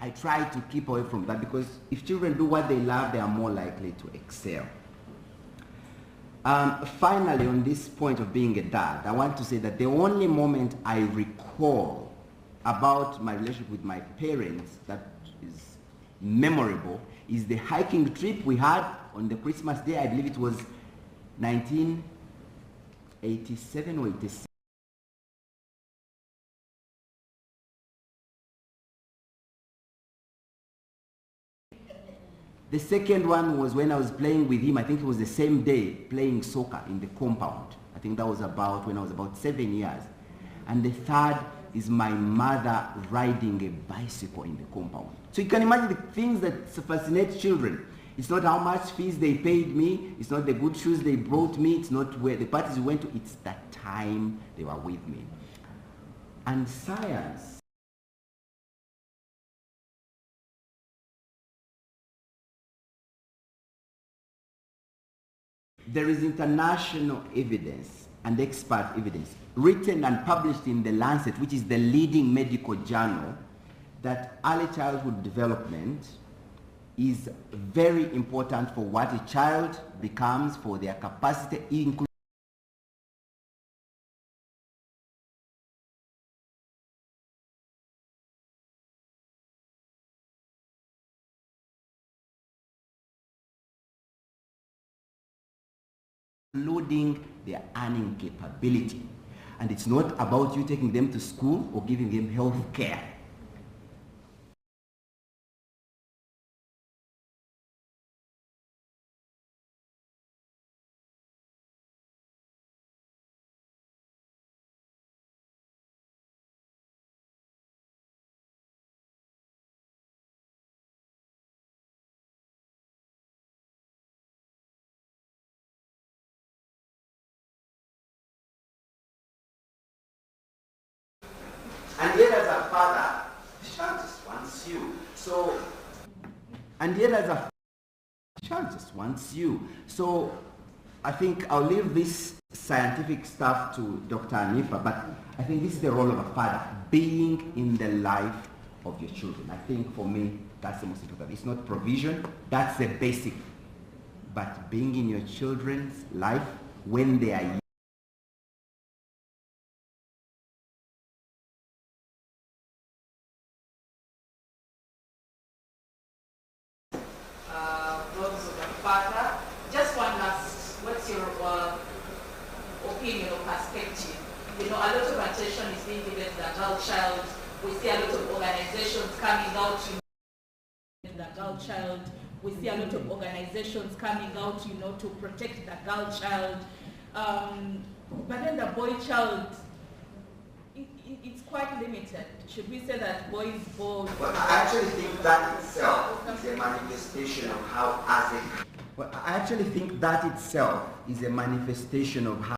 I try to keep away from that, because if children do what they love, they are more likely to excel. Finally, on this point of being a dad, I want to say that the only moment I recall about my relationship with my parents that is memorable is the hiking trip we had on the Christmas day. I believe it was 1987 or 86. The second one was when I was playing with him. I think it was the same day, playing soccer in the compound. I think that was about when I was about 7 years. And the third is my mother riding a bicycle in the compound. So you can imagine the things that fascinate children. It's not how much fees they paid me. It's not the good shoes they brought me. It's not where the parties we went to. It's that time they were with me. And science. There is international evidence and expert evidence written and published in The Lancet, which is the leading medical journal, that early childhood development is very important for what a child becomes, for their capacity, including including their earning capability. And it's not about you taking them to school or giving them health care. And yet as a father, the child just wants you. So I think I'll leave this scientific stuff to Dr. Anifa, but I think this is the role of a father, being in the life of your children. I think for me, that's the most important. It's not provision, that's the basic. But being in your children's life when they are young. Just one last, what's your opinion or perspective? You know, a lot of attention is being given to the girl child. We see a lot of organizations coming out to the girl child. We see a lot of organizations coming out, you know, to protect the girl child. But then the boy child, it's quite limited. Should we say that boys born? Well, I actually think that itself is a manifestation of how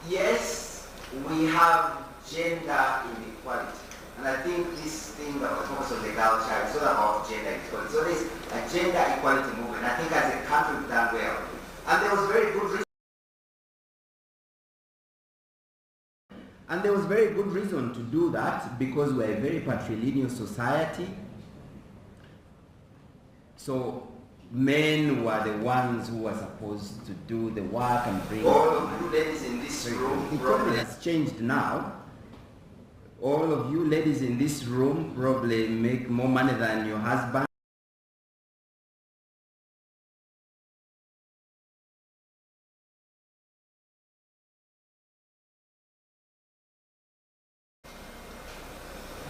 Yes, we have gender inequality. And I think this thing that was focused on the girl child is all about gender equality. So there's a gender equality movement. I think as a country we've done well. And there was very good reason to do that, because we're a very patrilineal society. So men were the ones who were supposed to do the work and bring all of you ladies in this room. The problem has changed now. All of you ladies in this room probably make more money than your husband.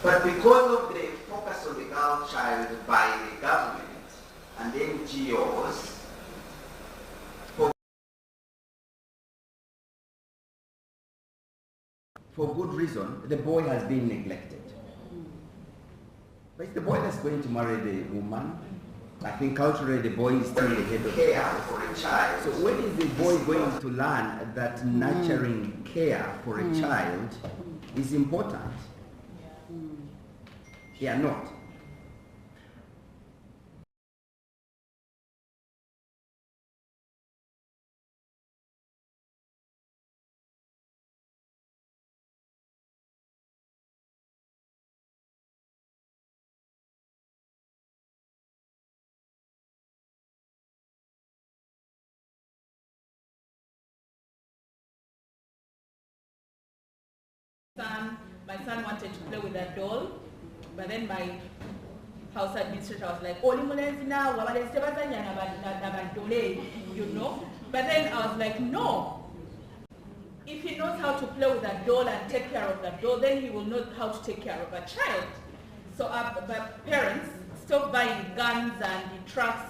But because of the focus on the girl child by the government and the NGOs, for good reason, the boy has been neglected. But it's the boy that's going to marry the woman. I think culturally the boy is still the head of care for a child. So when is the boy going to learn that nurturing care for a child is important? They are not. My son wanted to play with a doll, but then my house administrator was like, you know? But then I was like, no. If he knows how to play with a doll and take care of the doll, then he will know how to take care of a child. So but parents stop buying guns and trucks.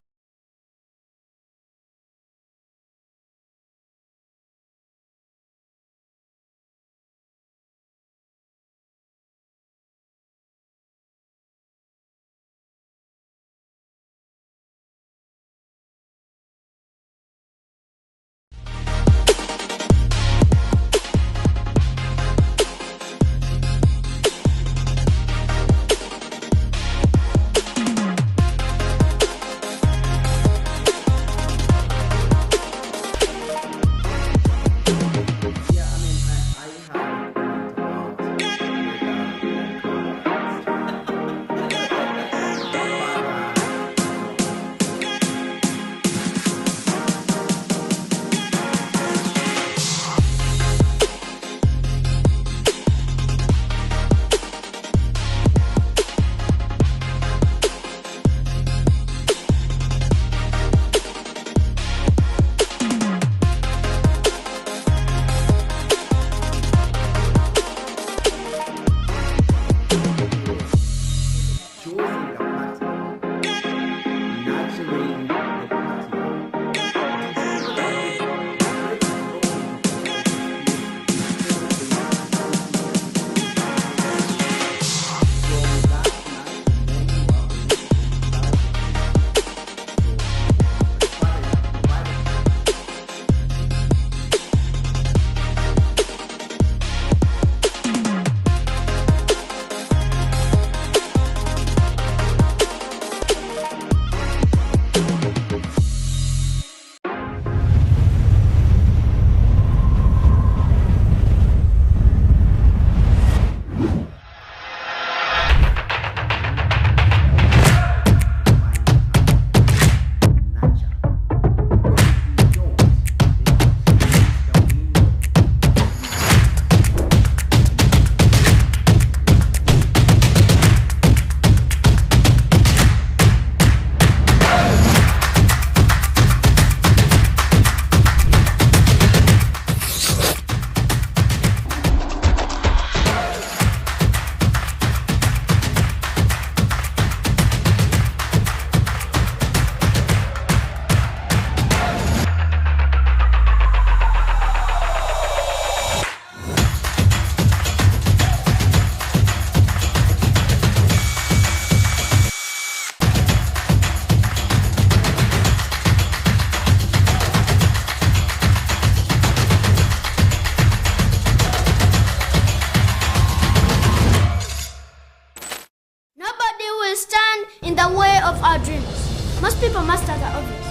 Most people master the obvious.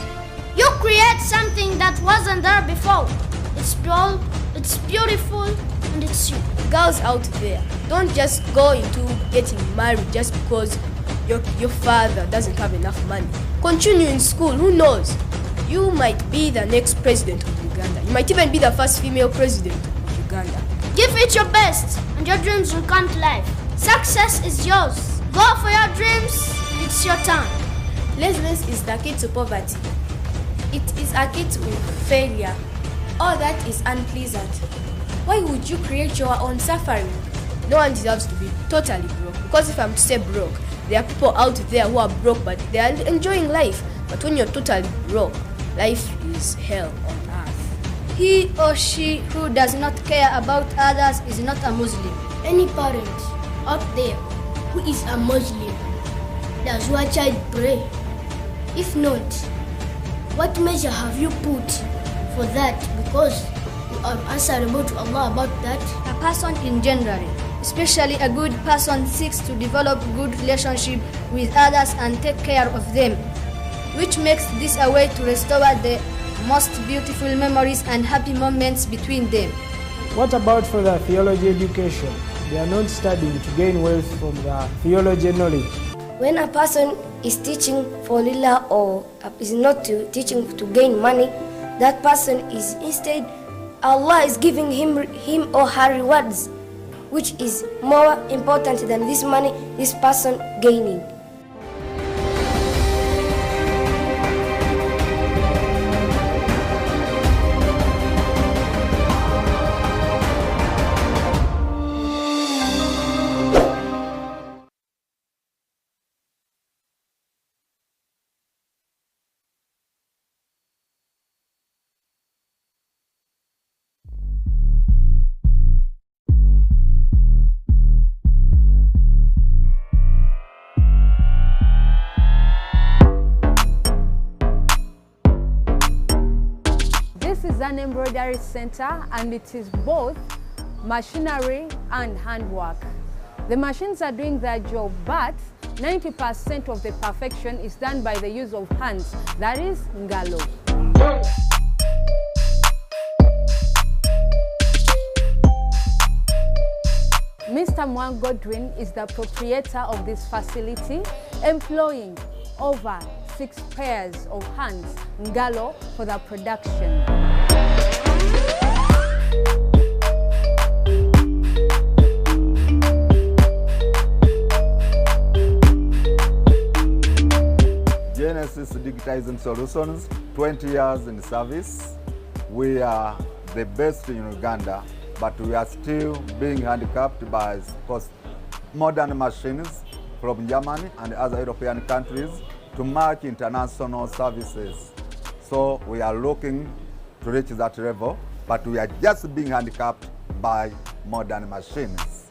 You create something that wasn't there before. It's bold, it's beautiful, and it's you. Girls out there, don't just go into getting married just because your father doesn't have enough money. Continue in school, who knows? You might be the next president of Uganda. You might even be the first female president of Uganda. Give it your best, and your dreams will come to life. Success is yours. Go for your dreams, it's your turn. Laziness is the key to poverty. It is a key to failure. All that is unpleasant. Why would you create your own suffering? No one deserves to be totally broke. Because if I'm to say broke, there are people out there who are broke but they are enjoying life. But when you're totally broke, life is hell on earth. He or she who does not care about others is not a Muslim. Any parent out there who is a Muslim, does your child pray? If not, what measure have you put for that? Because you are answerable to Allah about that. A person in general, especially a good person, seeks to develop good relationship with others and take care of them, which makes this a way to restore the most beautiful memories and happy moments between them. What about for the theology education? They are not studying to gain wealth from the theology knowledge. When a person is teaching for lillah or is not teaching to gain money, that person is instead, Allah is giving him or her rewards, which is more important than this money this person gaining. An embroidery center, and it is both machinery and handwork. The machines are doing their job, but 90% of the perfection is done by the use of hands, that is ngalo. Mr. Mwang Godwin is the proprietor of this facility, employing over 6 pairs of hands, ngalo, for the production. Genesis Digitizing Solutions, 20 years in service. We are the best in Uganda, but we are still being handicapped by modern machines from Germany and other European countries to match international services. So we are looking to reach that level, but we are just being handicapped by modern machines.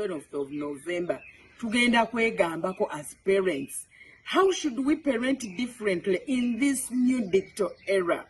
12th of November, tugenda kwegambako as parents. How should we parent differently in this new digital era?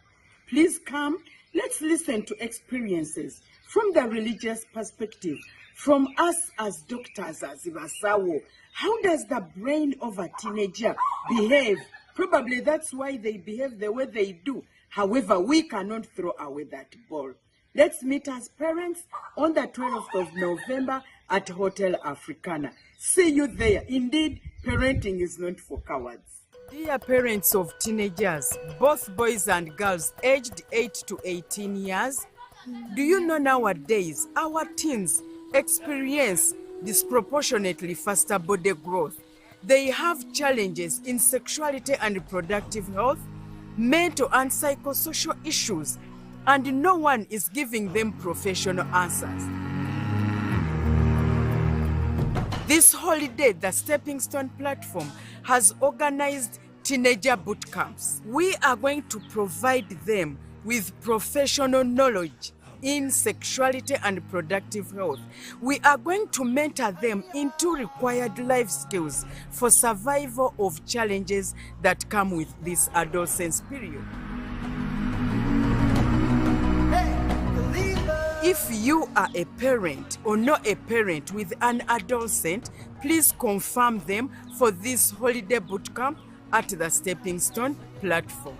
Please come, let's listen to experiences from the religious perspective, from us as doctors, as Ibasawo. How does the brain of a teenager behave? Probably that's why they behave the way they do. However, we cannot throw away that ball. Let's meet as parents on the 12th of November at Hotel Africana. See you there. Indeed, parenting is not for cowards. Dear parents of teenagers, both boys and girls aged 8 to 18 years, do you know nowadays our teens experience disproportionately faster body growth? They have challenges in sexuality and reproductive health, mental and psychosocial issues, and no one is giving them professional answers. This holiday, the Stepping Stone platform has organized teenager boot camps. We are going to provide them with professional knowledge in sexuality and reproductive health. We are going to mentor them into required life skills for survival of challenges that come with this adolescence period. If you are a parent or not a parent with an adolescent, please confirm them for this holiday boot camp at the Stepping Stone platform.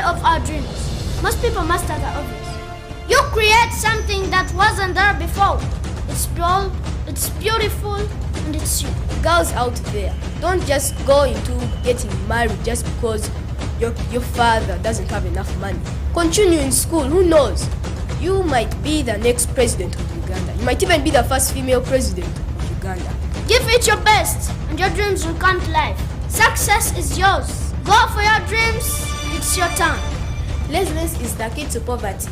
of our dreams. Most people master the obvious. You create something that wasn't there before. It's bold, it's beautiful, and it's you. Girls out there, don't just go into getting married just because your father doesn't have enough money. Continue in school, who knows? You might be the next president of Uganda. You might even be the first female president of Uganda. Give it your best, and your dreams will come to life. Success is yours. Go for your dreams, it's your turn. Laziness is the key to poverty.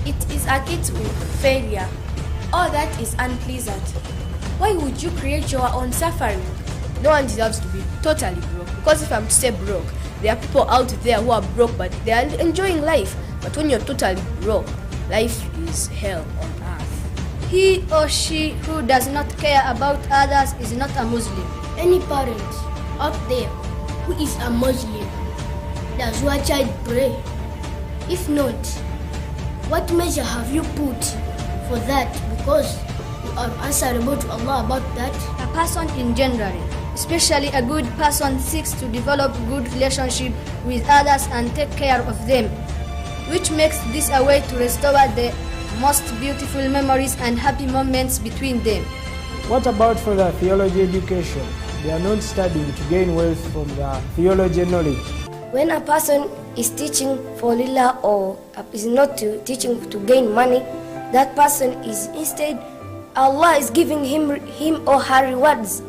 It is a key to failure. All that is unpleasant. Why would you create your own suffering? No one deserves to be totally broke. Because if I'm to say broke, there are people out there who are broke but they are enjoying life. But when you're totally broke, life is hell on earth. He or she who does not care about others is not a Muslim. Any parent out there who is a Muslim, does your child pray? If not, what measure have you put for that? Because you are answerable to Allah about that. A person in general Especially a good person seeks to develop good relationship with others and take care of them, which makes this a way to restore the most beautiful memories and happy moments between them. What about for the theology education? They are not studying to gain wealth from the theology knowledge. When a person is teaching for lillah or is not teaching to gain money, that person is instead, Allah is giving him or her rewards,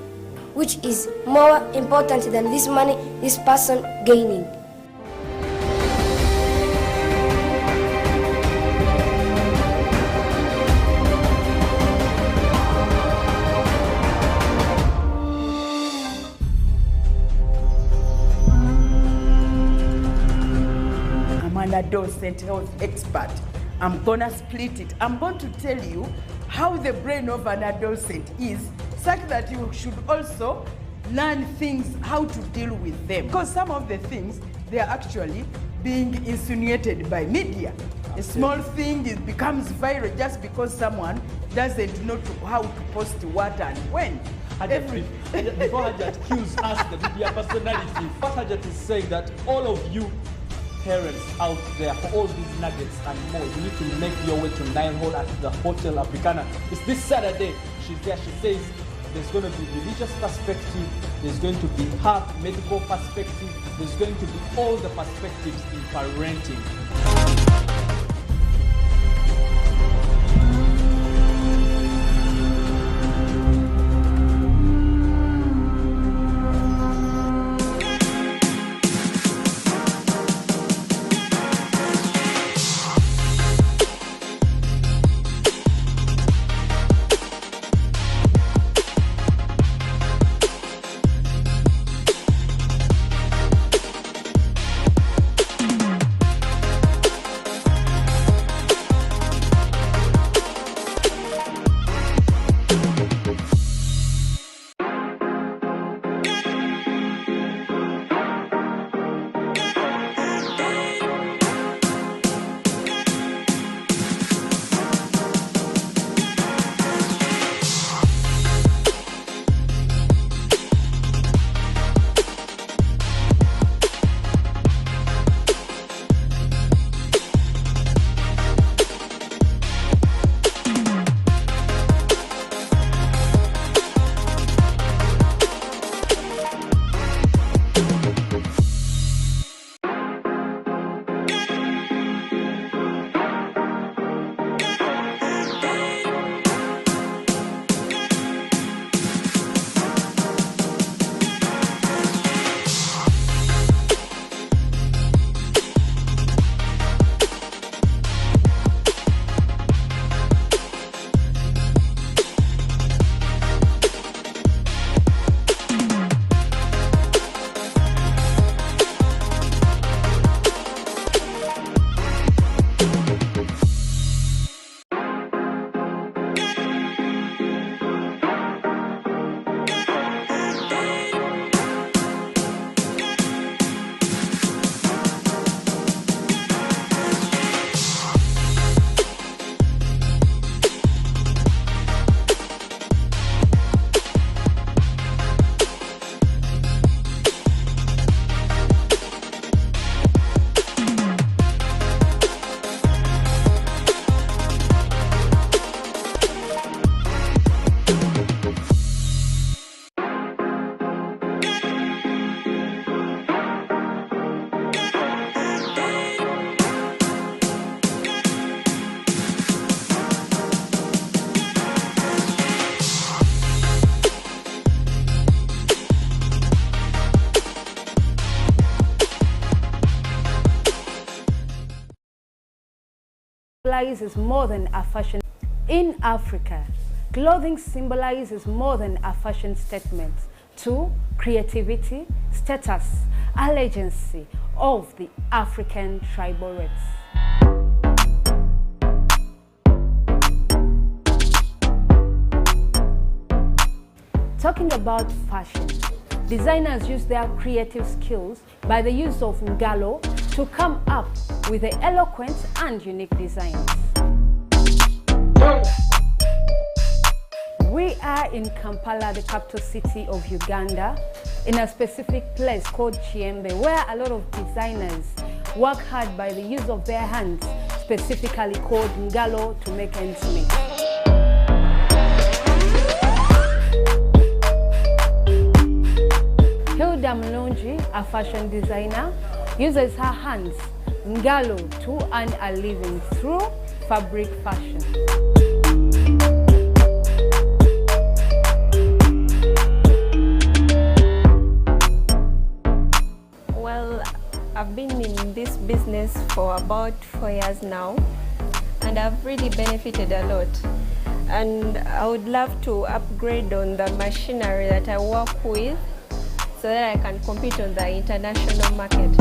which is more important than this money this person gaining. I'm an adolescent health expert. I'm gonna split it. I'm going to tell you how the brain of an adolescent is, such that you should also learn things, how to deal with them. Because some of the things, they are actually being insinuated by media. A small thing, it becomes viral just because someone doesn't know how to post what and when. Before Hajat kills us, the media personality, what Hajat is saying that all of you parents out there, for all these nuggets and more, you need to make your way to Nile Hall at the Hotel Africana. It's this Saturday. She's there. She says there's going to be religious perspective, there's going to be health, medical perspective, there's going to be all the perspectives in parenting. Symbolizes more than a fashion. In Africa, clothing symbolizes more than a fashion statement to creativity, status, allegiance of the African tribal race. Talking about fashion, designers use their creative skills by the use of Ngalo to come up with the eloquent and unique designs. We are in Kampala, the capital city of Uganda, in a specific place called Chiembe, where a lot of designers work hard by the use of their hands, specifically called ngalo, to make ends meet. Hilda Mlungi, a fashion designer, uses her hands, ngalo, to earn a living through fabric fashion. Well, I've been in this business for about 4 years now, and I've really benefited a lot. And I would love to upgrade on the machinery that I work with so that I can compete on the international market.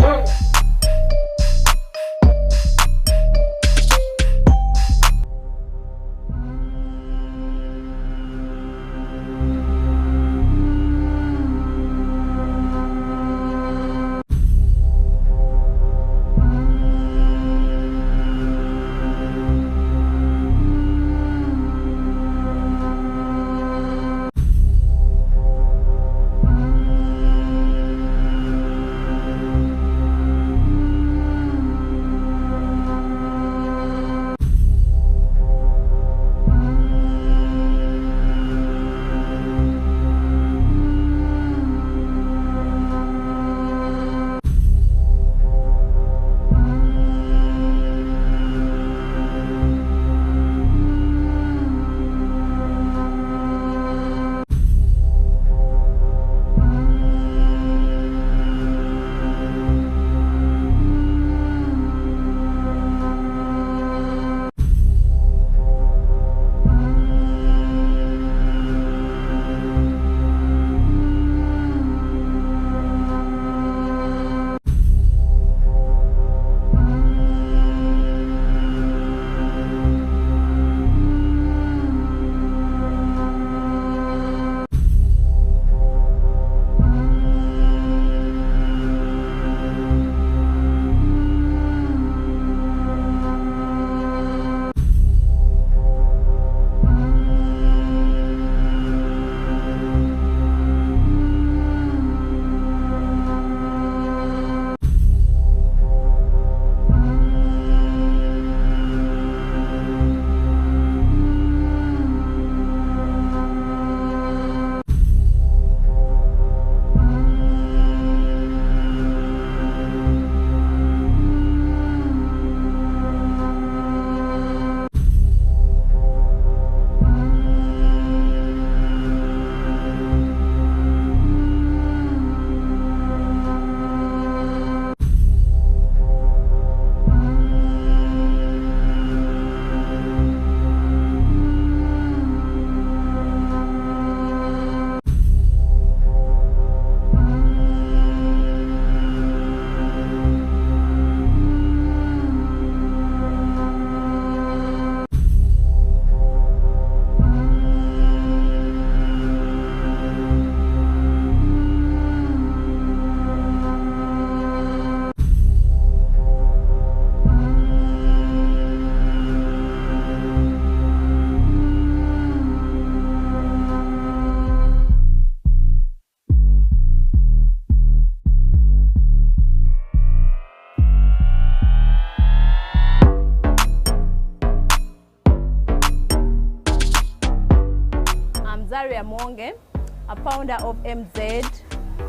A founder of MZ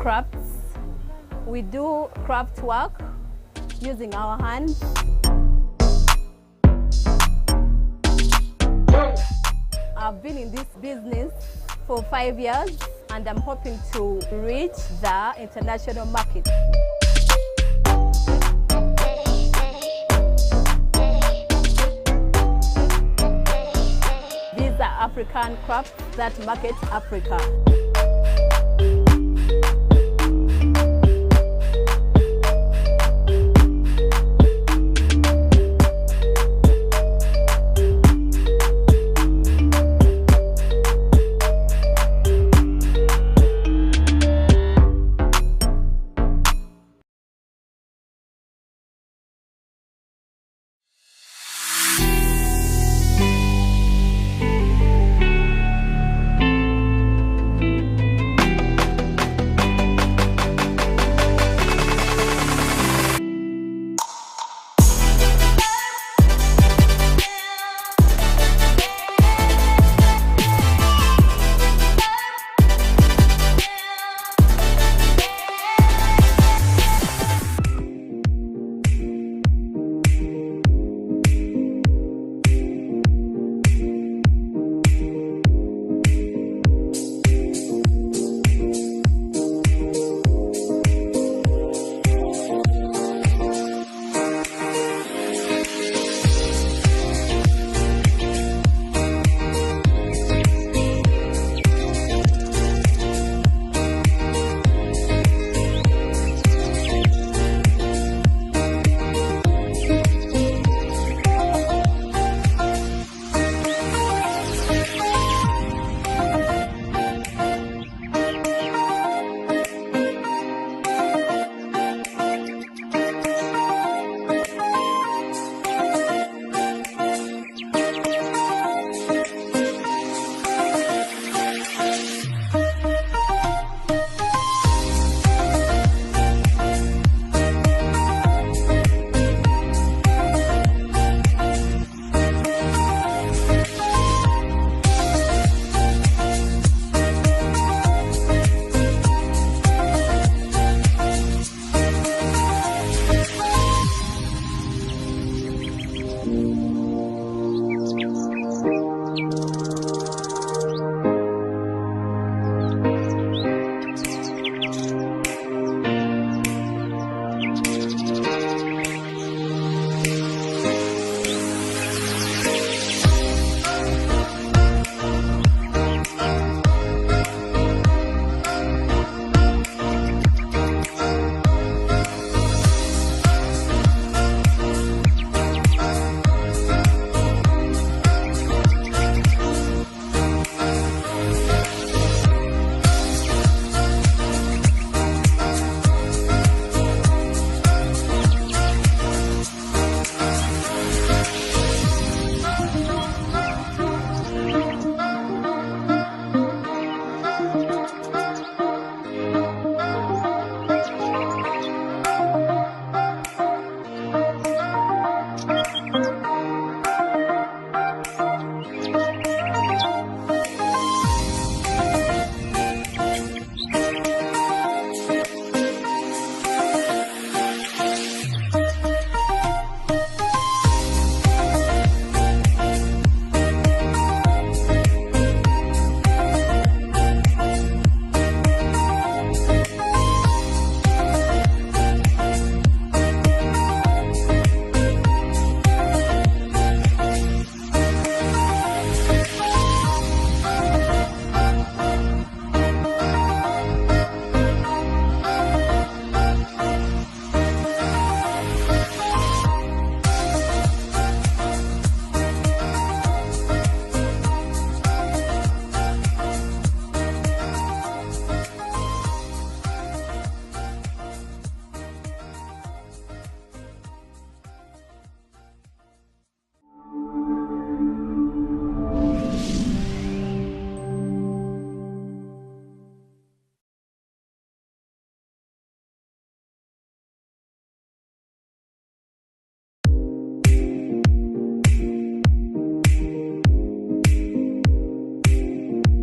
Crafts. We do craft work using our hands. I've been in this business for 5 years and I'm hoping to reach the international market. These are African crafts that market Africa.